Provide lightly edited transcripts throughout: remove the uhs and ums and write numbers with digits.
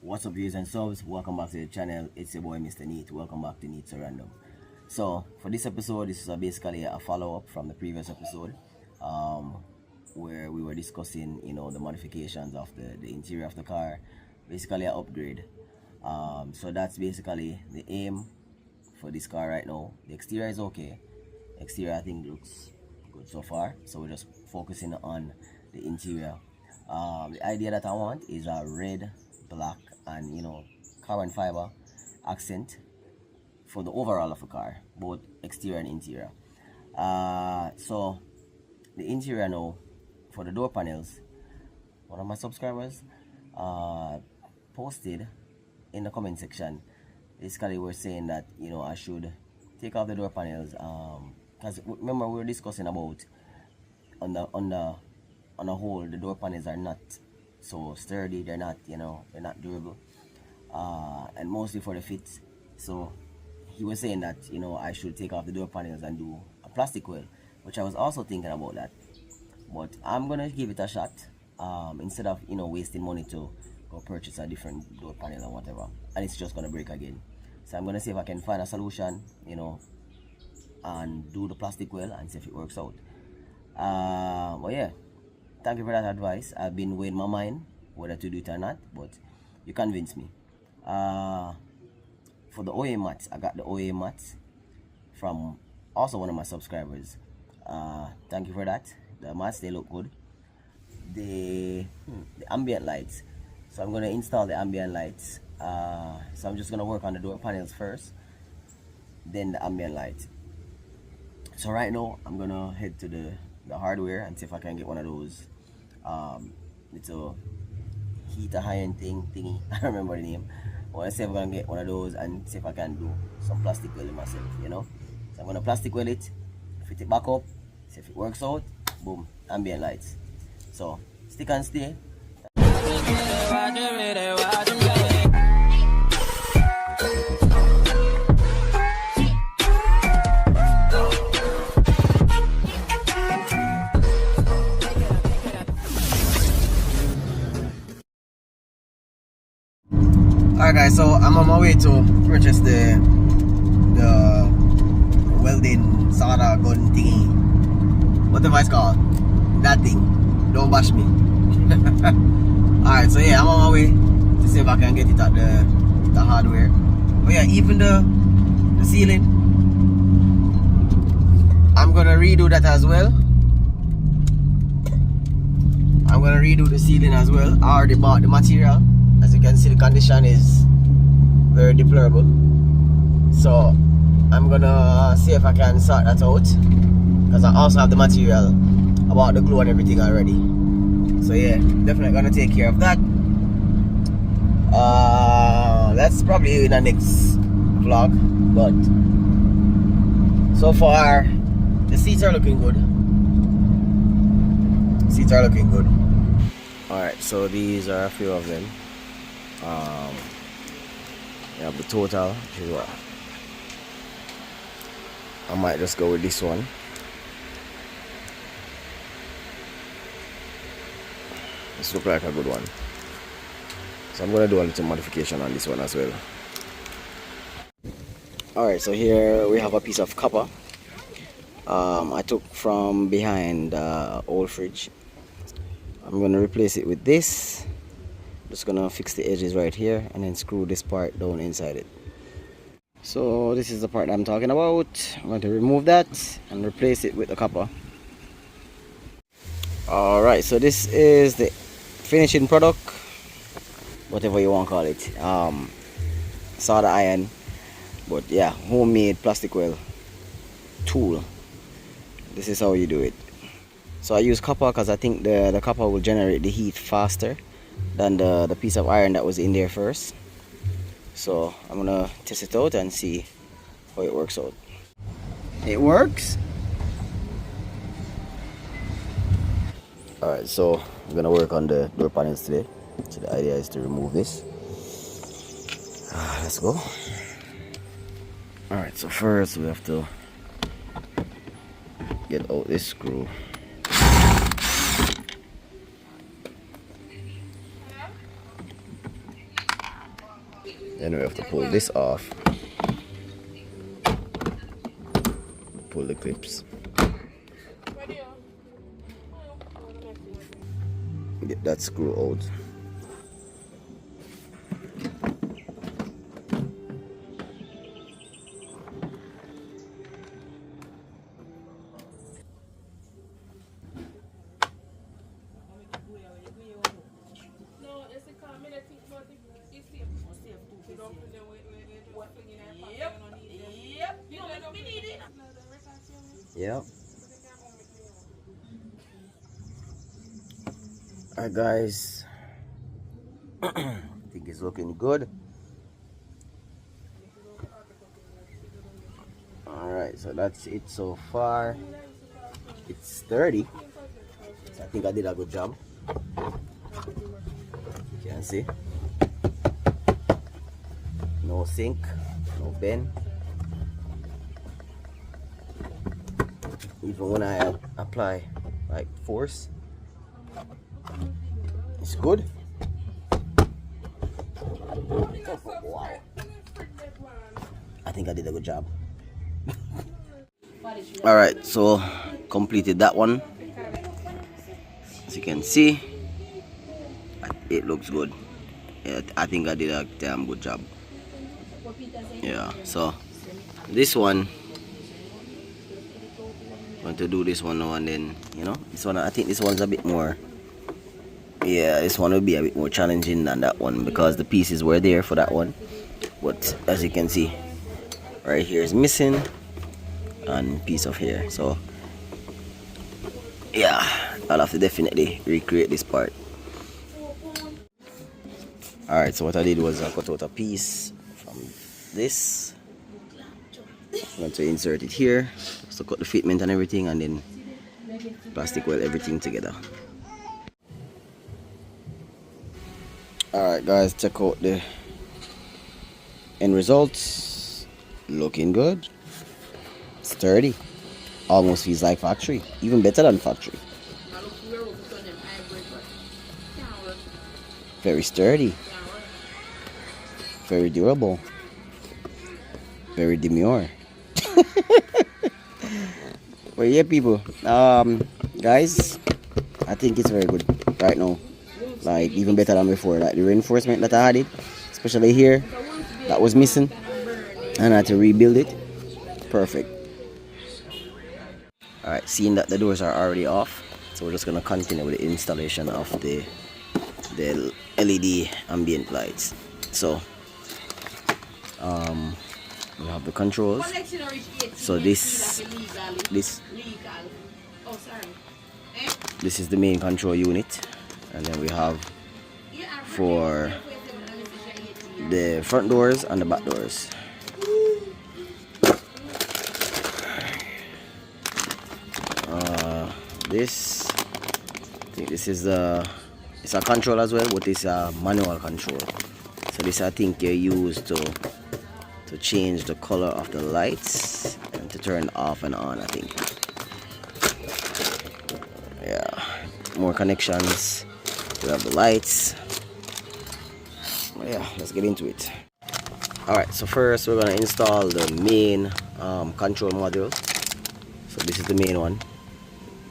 What's up, viewers and subs? Welcome back to the channel. It's your boy Mr. Neat. Welcome back to Neat to Random. So for this episode, this is basically a follow-up from the previous episode, where we were discussing, the modifications of the interior of the car, basically an upgrade. So that's basically the aim for this car right now. The exterior is okay. Exterior I think looks good so far. So we're just focusing on the interior. The idea that I want is a red, black, and carbon fiber accent for the overall of the car, both exterior and interior. So the interior now, for the door panels, one of my subscribers posted in the comment section. Basically we're saying that I should take off the door panels, because remember we were discussing about on a whole the door panels are not so sturdy, they're not durable, and mostly for the fit. So he was saying that I should take off the door panels and do a plastic wheel, which I was also thinking about that, but I'm gonna give it a shot, instead of wasting money to go purchase a different door panel or whatever, and it's just gonna break again. So I'm gonna see if I can find a solution, and do the plastic wheel and see if it works out. But yeah, thank you for that advice. I've been weighing my mind whether to do it or not, but you convinced me. For the OA mats, I got the OA mats from also one of my subscribers. Thank you for that. The mats, they look good. The ambient lights, so I'm gonna install the ambient lights. So I'm just gonna work on the door panels first, then the ambient lights. So right now I'm gonna head to the hardware and see if I can get one of those little heater high-end thingy. I don't remember the name. I want to see if I'm gonna get one of those and see if I can do some plastic welding myself, So I'm gonna plastic weld it, fit it back up, see if it works out. Boom, ambient lights. So stick and stay. Alright guys, so I'm on my way to purchase the welding solder gun thingy, whatever it's called, that thing. Don't bash me. Alright, so yeah, I'm on my way to see if I can get it at the hardware. But yeah, even the ceiling, I'm gonna redo that as well. I'm gonna redo the ceiling as well. I already bought the material. As you can see, the condition is very deplorable. So I'm gonna see if I can sort that out, because I also have the material about the glue and everything already. So yeah, definitely gonna take care of that. That's probably in the next vlog, but so far the seats are looking good. Seats are looking good. Alright, so these are a few of them. You have the total, which is what I might just go with this one. This looks like a good one, so I'm gonna do a little modification on this one as well. Alright, so here we have a piece of copper I took from behind the old fridge. I'm gonna replace it with this. Just gonna fix the edges right here and then screw this part down inside it. So this is the part I'm talking about. I'm going to remove that and replace it with the copper. Alright, so this is the finishing product, whatever you want to call it. Solder iron, but yeah, homemade plastic weld tool. This is how you do it. So I use copper because I think the copper will generate the heat faster than the piece of iron that was in there first. So I'm gonna test it out and see how it works out. It works. Alright, so I'm gonna work on the door panels today. So the idea is to remove this. Let's go. Alright, so first we have to get out this screw. Then we have to pull this off. Pull the clips. Get that screw out. Yep. Alright guys, I think it's looking good. Alright, so that's it so far. It's sturdy, so I think I did a good job. You can see, no sink, no bend. Even when I apply like force, it's good. Wow. I think I did a good job. Alright, so completed that one. As you can see, it looks good. Yeah, I think I did a damn good job. Yeah, so this one, I'm going to do this one now and then, you know, this one, I think this one's a bit more, yeah, this one will be a bit more challenging than that one because the pieces were there for that one, but as you can see, right here is missing and piece of here, so yeah, I'll have to definitely recreate this part. Alright, so what I did was I cut out a piece from this. I'm going to insert it here, so cut the fitment and everything, and then plastic weld everything together. Alright guys, check out the end results. Looking good, sturdy, almost feels like factory, even better than factory. Very sturdy, very durable, very demure. Well, yeah people, guys, I think it's very good right now, like even better than before. Like the reinforcement that I had it, especially here, that was missing, and I had to rebuild it. Perfect. Alright, seeing that the doors are already off, so we're just gonna continue with the installation of the LED ambient lights. So we have the controls. So this is the main control unit, and then we have for the front doors and the back doors. This, I think this is it's a control as well, but it's a manual control. So this I think you use to change the color of the lights and to turn off and on, I think. Yeah, more connections. We have the lights. Yeah, let's get into it. Alright, so first we're gonna install the main control module. So this is the main one.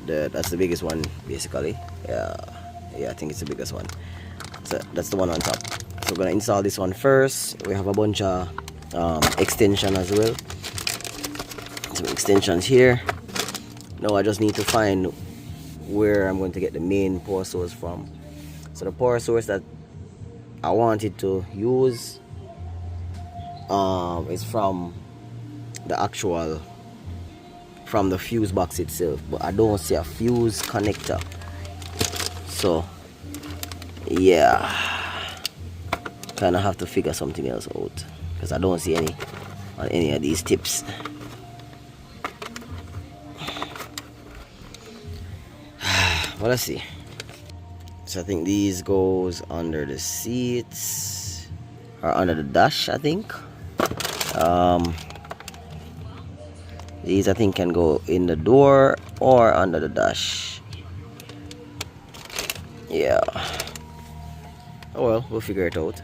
That's the biggest one basically. Yeah, I think it's the biggest one. So that's the one on top. So we're gonna install this one first. We have a bunch of extension as well. Some extensions here. Now I just need to find where I'm going to get the main power source from. So the power source that I wanted to use is from the fuse box itself, but I don't see a fuse connector. So yeah, kind of have to figure something else out because I don't see any on any of these tips. Well, let's see. So I think these goes under the seats or under the dash, I think. These I think can go in the door or under the dash. Yeah. Oh well, we'll figure it out.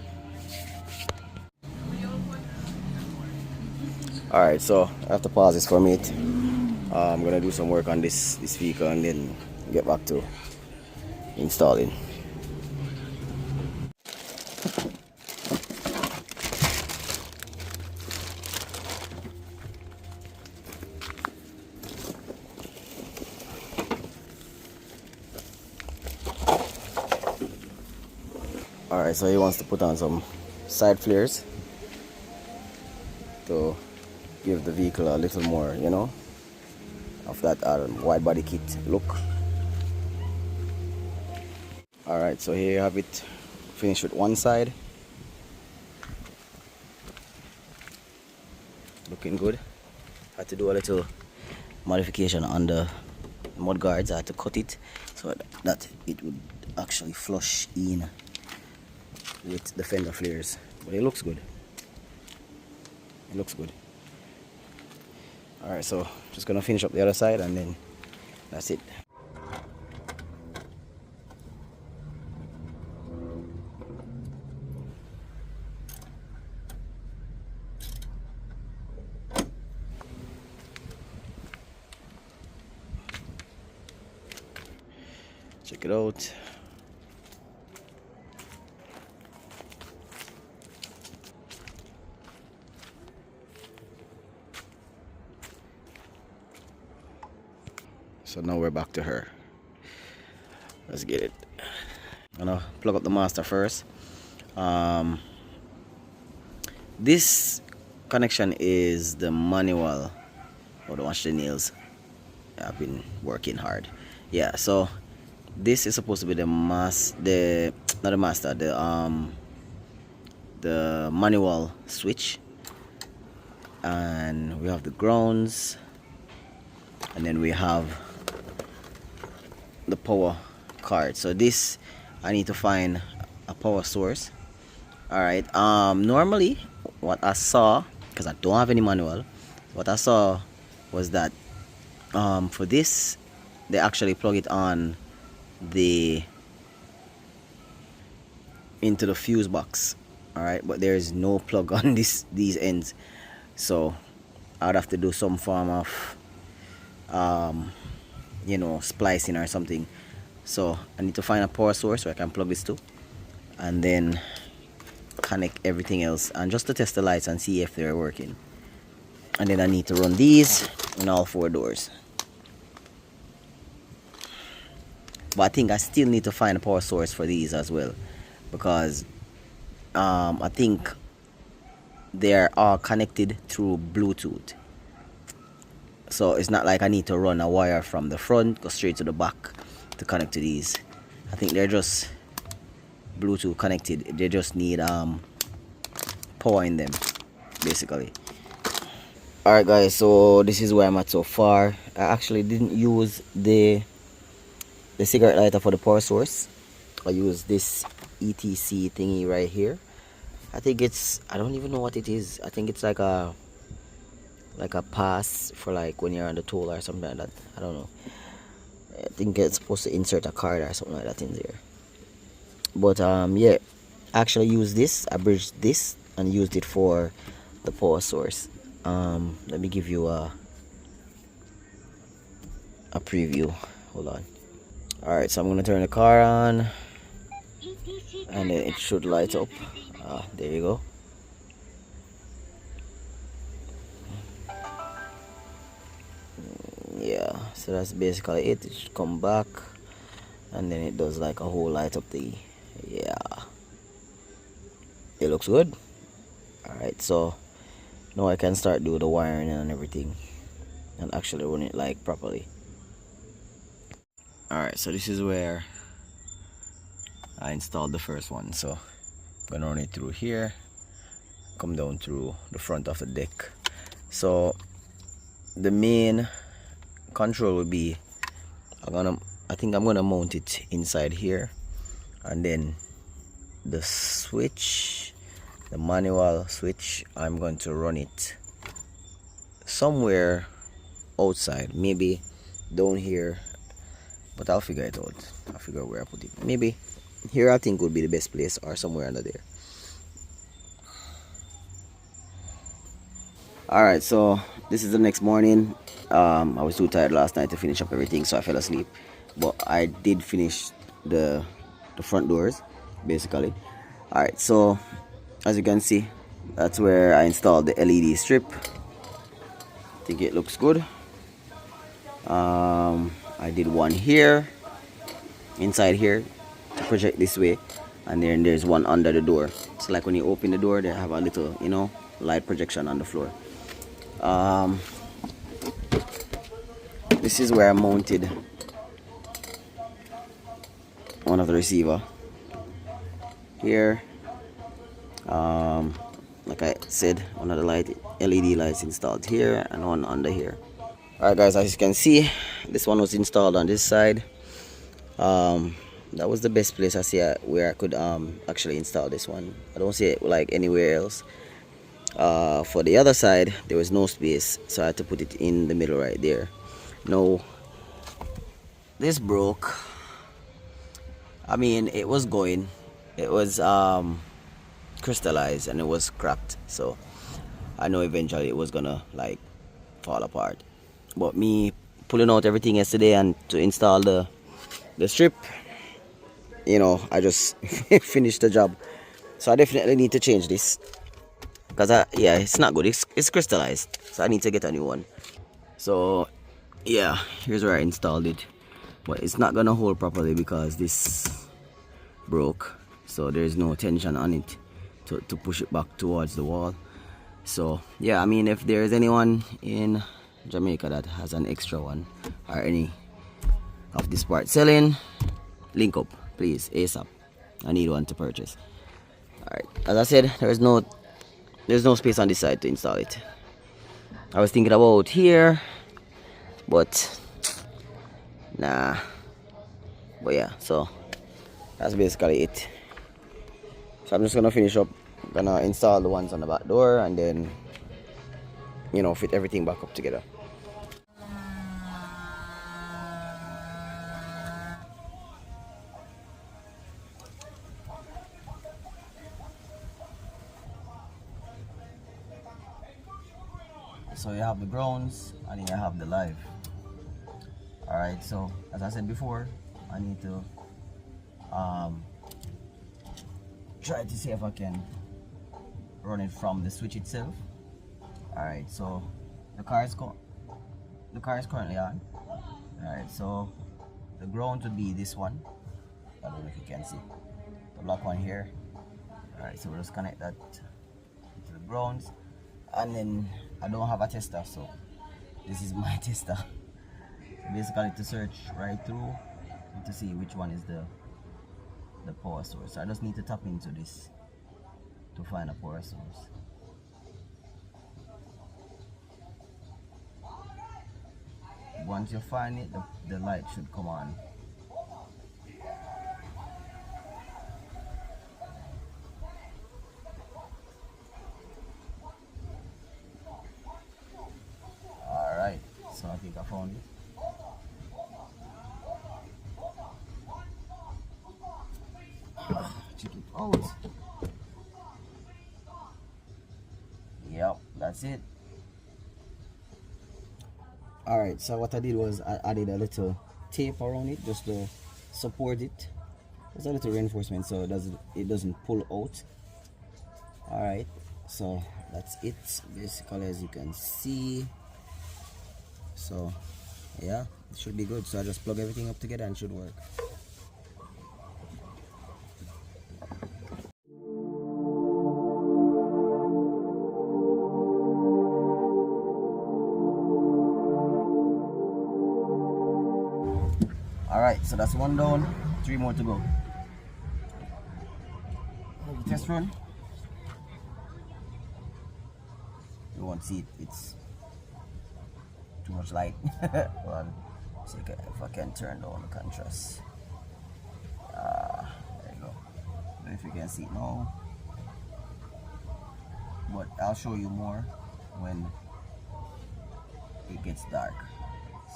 Alright, so I have to pause this for a minute. I'm gonna do some work on this vehicle and then get back to installing. Alright, so he wants to put on some side flares to give the vehicle a little more, you know, of that wide body kit look. Alright, so here you have it finished with one side. Looking good. Had to do a little modification on the mud guards. I had to cut it so that it would actually flush in with the fender flares, but it looks good. It looks good. Alright, so just gonna finish up the other side and then that's it. Check it out. So now we're back to her. Let's get it. I'm gonna plug up the master first. This connection is the manual. Oh, don't watch the nails. I've been working hard. Yeah, so this is supposed to be the the manual switch, and we have the grounds, and then we have the power card. So this, I need to find a power source. Alright, normally what I saw, because I don't have any manual, what I saw was that for this they actually plug it on into the fuse box. Alright, but there is no plug on these ends, so I'd have to do some form of you know, splicing or something. So I need to find a power source where I can plug this to, and then connect everything else, and just to test the lights and see if they're working. And then I need to run these in all 4 doors. But I think I still need to find a power source for these as well, because I think they're all connected through Bluetooth. So it's not like I need to run a wire from the front, go straight to the back to connect to these. I think they're just Bluetooth connected. They just need power in them, basically. Alright guys, so this is where I'm at so far. I actually didn't use the cigarette lighter for the power source. I used this ETC thingy right here. I think it's, I don't even know what it is. I think it's like a pass for like when you're on the toll or something like that. I don't know. I think it's supposed to insert a card or something like that in there. But yeah, I actually used this. I bridged this and used it for the power source. Let me give you a preview. Hold on. Alright, so I'm gonna turn the car on and then it should light up. There you go. Yeah, so that's basically it. It should come back and then it does like a whole light up the, yeah, it looks good. Alright, so now I can start doing the wiring and everything and actually run it like properly. Alright, so this is where I installed the first one. So I'm gonna run it through here, come down through the front of the deck. So the main control will be, I think I'm gonna mount it inside here, and then the switch, the manual switch, I'm going to run it somewhere outside, maybe down here, but I'll figure it out. I'll figure out where I put it. Maybe here I think would be the best place, or somewhere under there. Alright, so this is the next morning. I was too tired last night to finish up everything, so I fell asleep. But I did finish the front doors, basically. Alright, so as you can see, that's where I installed the LED strip. I think it looks good. I did one here, inside here, to project this way, and then there's one under the door. It's like when you open the door, they have a little, you know, light projection on the floor. This is where I mounted one of the receiver here. Like I said, one of the LED lights installed here and one under here. Alright guys, as you can see, this one was installed on this side. That was the best place I see where I could actually install this one. I don't see it like anywhere else. For the other side, there was no space, so I had to put it in the middle right there. No, this broke. I mean, it was going. It was crystallized and it was cracked, so I know eventually it was gonna like fall apart. But me pulling out everything yesterday and to install the strip, you know, I just finished the job. So I definitely need to change this, because yeah, it's not good. It's crystallized, so I need to get a new one. So yeah, here's where I installed it, but it's not gonna hold properly because this broke, so there's no tension on it to push it back towards the wall. So yeah, I mean, if there's anyone in Jamaica that has an extra one or any of this part selling, link up please ASAP. I need one to purchase. Alright, as I said, there's no space on this side to install it. I was thinking about here, but nah. But yeah, so that's basically it. So I'm just gonna finish up, gonna install the ones on the back door, and then, you know, fit everything back up together. So you have the grounds and then you have the live. Alright, so as I said before, I need to try to see if I can run it from the switch itself. Alright, so the car is currently on. Alright, so the ground would be this one. I don't know if you can see the black one here. Alright, so we'll just connect that to the grounds, and then I don't have a tester, so this is my tester. So basically to search right through and to see which one is the power source. So I just need to tap into this to find a power source. Once you find it, the light should come on. Alright, so I think I found it. Check it out. Yep, that's it. Alright, so what I did was I added a little tape around it just to support it. There's a little reinforcement so it doesn't pull out. Alright, so that's it basically, as you can see. So yeah, it should be good. So I just plug everything up together and it should work. Alright, so that's one down, 3 more to go. Test run. You won't see it, it's too much light. Well, see if I can turn down the contrast. There you go. I don't know if you can see it now, but I'll show you more when it gets dark.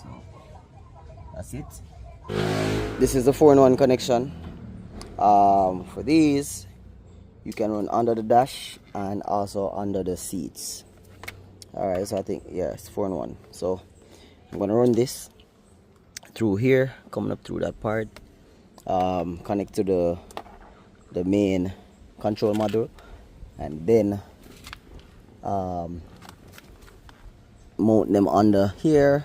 So that's it. This is the 4-in-1 connection. For these, you can run under the dash and also under the seats. Alright, so I think, yeah, it's 4-in-1. So I'm gonna run this through here, coming up through that part, connect to the main control module, and then mount them under here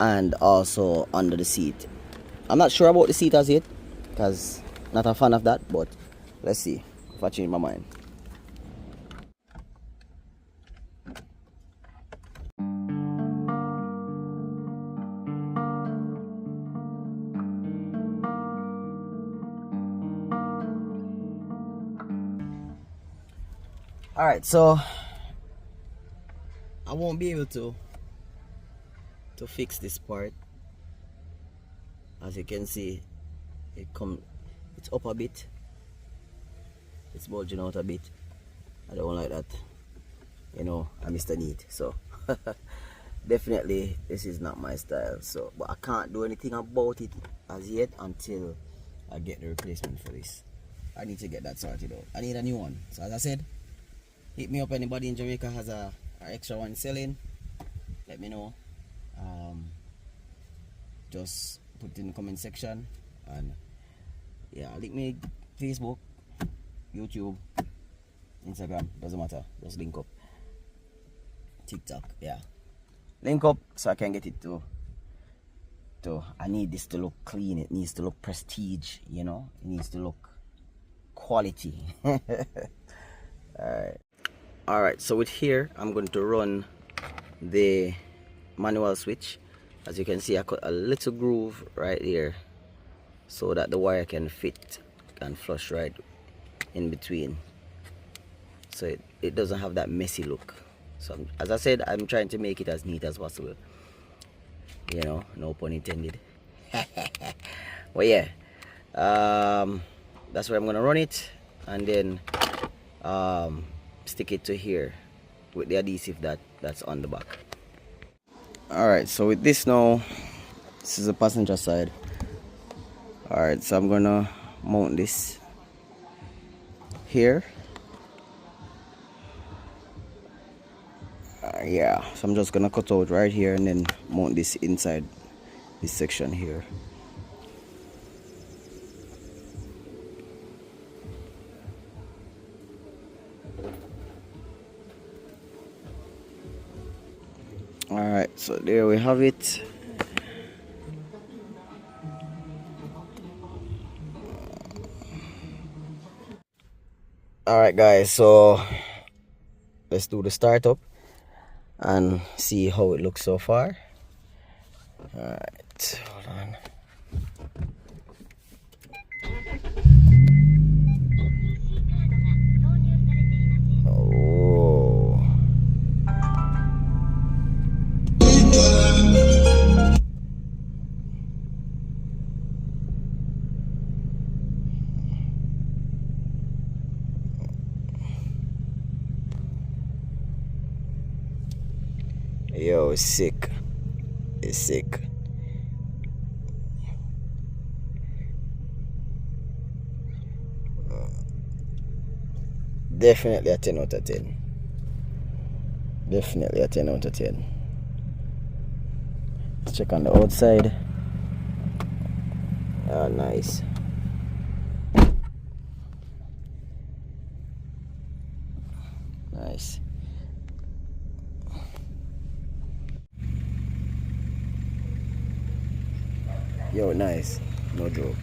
and also under the seat. I'm not sure about the seat as yet, because not a fan of that, but let's see if I change my mind. Alright, so I won't be able to fix this part. As you can see, it's up a bit, it's bulging out a bit. I don't like that, you know. I'm Mr. Neat, so definitely this is not my style. So, but I can't do anything about it as yet until I get the replacement for this. I need to get that sorted out. I need a new one. So as I said, hit me up. Anybody in Jamaica has a extra one selling, let me know. Just put it in the comment section, and yeah, link me Facebook, YouTube, Instagram, doesn't matter, just link up. TikTok, yeah, link up so I can get it to I need this to look clean, it needs to look prestige, you know, it needs to look quality. Alright, so with here I'm going to run the manual switch. As you can see, I cut a little groove right here so that the wire can fit and flush right in between, so it doesn't have that messy look. So as I said, I'm trying to make it as neat as possible, you know, no pun intended. Well, yeah, that's where I'm gonna run it, and then stick it to here with the adhesive that's on the back. Alright, so with this now, this is the passenger side. Alright, so I'm gonna mount this here. Yeah, so I'm just gonna cut out right here and then mount this inside this section here. Alright, so there we have it. Alright guys, so let's do the startup and see how it looks so far. Alright, hold on. Yo, it's sick. It's sick. Definitely a 10 out of 10. Definitely a 10 out of 10. Let's check on the outside. Ah, nice. Nice. Yo, nice. No joke.